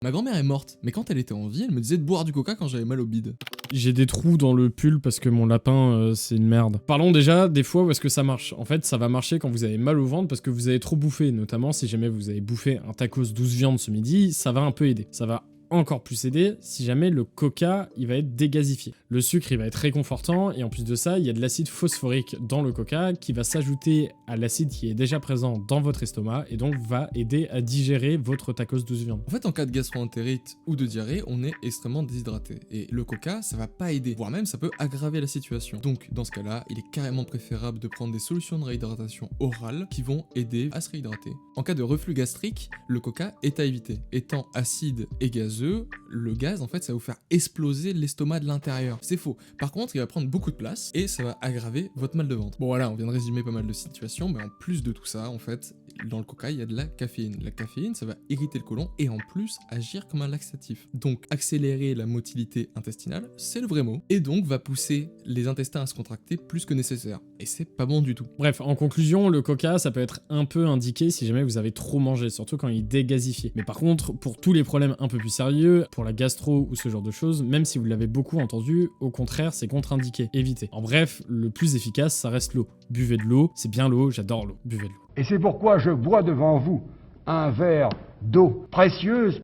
Ma grand-mère est morte, mais quand elle était en vie, elle me disait de boire du coca quand j'avais mal au bide. J'ai des trous dans le pull parce que mon lapin, c'est une merde. Parlons déjà des fois où est-ce que ça marche. En fait, ça va marcher quand vous avez mal au ventre parce que vous avez trop bouffé. Notamment, si jamais vous avez bouffé un tacos 12 viandes ce midi, ça va un peu aider. Ça va encore plus aider si jamais le coca il va être dégasifié. Le sucre il va être réconfortant et en plus de ça il y a de l'acide phosphorique dans le coca qui va s'ajouter à l'acide qui est déjà présent dans votre estomac et donc va aider à digérer votre tacos 12 viandes. En fait, en cas de gastro-entérite ou de diarrhée, on est extrêmement déshydraté. Et le coca, ça va pas aider, voire même ça peut aggraver la situation. Donc, dans ce cas-là, il est carrément préférable de prendre des solutions de réhydratation orale qui vont aider à se réhydrater. En cas de reflux gastrique, le coca est à éviter. Étant acide et gazeux, le gaz, en fait, ça va vous faire exploser l'estomac de l'intérieur. C'est faux. Par contre, il va prendre beaucoup de place et ça va aggraver votre mal de ventre. Bon voilà, on vient de résumer pas mal de situations, mais en plus de tout ça, en fait, dans le coca, il y a de la caféine. La caféine, ça va irriter le côlon et en plus agir comme un laxatif. Donc, accélérer la motilité intestinale, c'est le vrai mot, et donc va pousser les intestins à se contracter plus que nécessaire. Et c'est pas bon du tout. Bref, en conclusion, le coca, ça peut être un peu indiqué si jamais vous avez trop mangé, surtout quand il est dégasifié. Mais par contre, pour tous les problèmes un peu plus sérieux, pour la gastro ou ce genre de choses, même si vous l'avez beaucoup entendu, au contraire, c'est contre-indiqué. Évitez. En bref, le plus efficace, ça reste l'eau. Buvez de l'eau, c'est bien l'eau, j'adore l'eau. Buvez de l'eau. Et c'est pourquoi je bois devant vous un verre d'eau précieuse